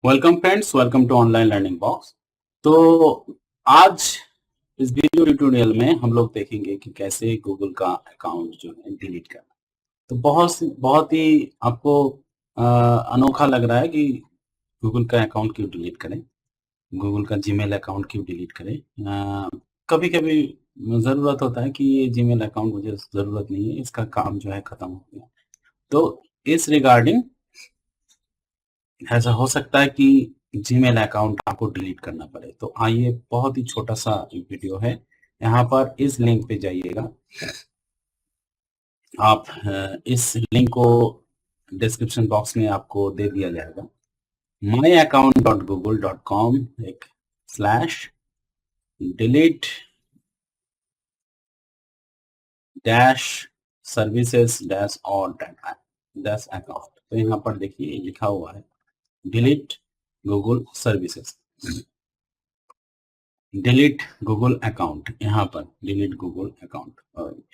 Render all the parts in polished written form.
Welcome friends, welcome to online learning box. तो आज इस वीडियो ट्यूटोरियल में हम लोग देखेंगे कि कैसे गूगल का अकाउंट जो है डिलीट करना। तो बहुत ही आपको अनोखा लग रहा है कि गूगल का अकाउंट क्यों डिलीट करें, गूगल का जीमेल अकाउंट क्यों डिलीट करें। कभी कभी ज़रूरत होता है कि ये जीमेल अकाउंट मुझे ज़रूरत नहीं है, इसका काम जो है ख़त्म हो गया। तो इस रिगार्डिंग ऐसा हो सकता है कि जीमेल अकाउंट आपको डिलीट करना पड़े। तो आइए, बहुत ही छोटा सा वीडियो है, यहाँ पर इस लिंक पे जाइएगा। आप इस लिंक को डिस्क्रिप्शन बॉक्स में आपको दे दिया जाएगा। myaccount.google.com एक slash delete dash services dash और डैश अकाउंट। तो यहाँ पर देखिए लिखा हुआ है delete Google services, delete Google account. यहाँ पर delete Google account.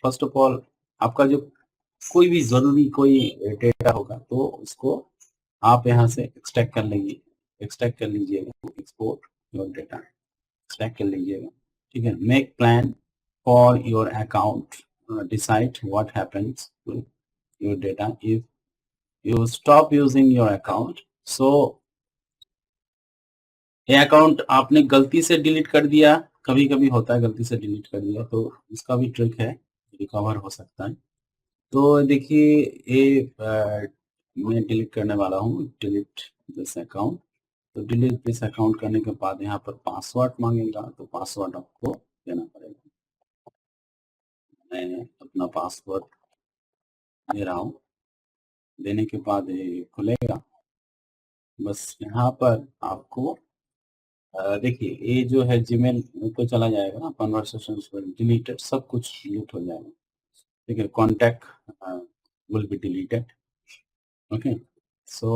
First of all आपका जो कोई भी जरूरी कोई डेटा होगा तो उसको आप यहाँ से एक्सट्रैक्ट कर लेंगे, एक्सट्रैक्ट कर लीजिएगा, एक्सपोर्ट योर डेटा एक्सट्रैक्ट कर लीजिएगा। ठीक है, make plan for your account, decide what happens to your data if you stop using your account. So ये अकाउंट आपने गलती से डिलीट कर दिया, कभी कभी होता है गलती से डिलीट कर दिया, तो इसका भी ट्रिक है, रिकवर हो सकता है। तो देखिए ये मैं डिलीट करने वाला हूँ, डिलीट दिस अकाउंट। तो डिलीट दिस अकाउंट करने के बाद यहाँ पर पासवर्ड मांगेगा, तो पासवर्ड आपको देना पड़ेगा। मैं अपना पासवर्ड दे रहा हूँ, देने के बाद ये खुलेगा। बस यहाँ पर आपको देखिए ये जो है जीमेल तो चला जाएगा ना, कन्वर्सेशन डिलीटेड, सब कुछ डिलीट हो जाएगा। ठीक है, contact will be deleted. Okay, so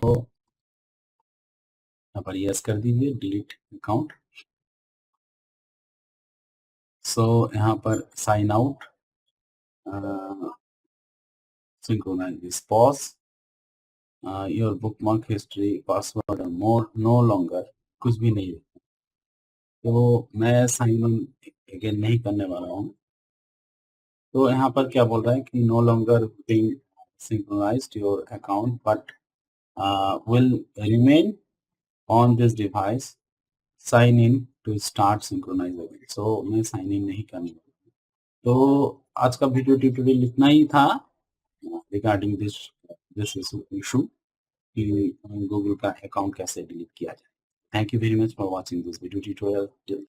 यहाँ पर यस कर दीजिए, डिलीट अकाउंट। सो यहाँ पर sign out, synchronize this pause, your bookmark history, password और more no longer, कुछ भी नहीं है। तो मैं साइन इन अगेन नहीं करने वाला हूँ। तो यहाँ पर क्या बोल रहा है कि no longer being synchronized your account but will remain on this device, sign in to start synchronize again। so मैं साइन इन नहीं करने वाला। तो आज का वीडियो ट्यूटोरियल इतना ही था रिगार्डिंग दिस दिस इशू कि गूगल का अकाउंट कैसे डिलीट किया जाए। Thank you very much for watching this video tutorial.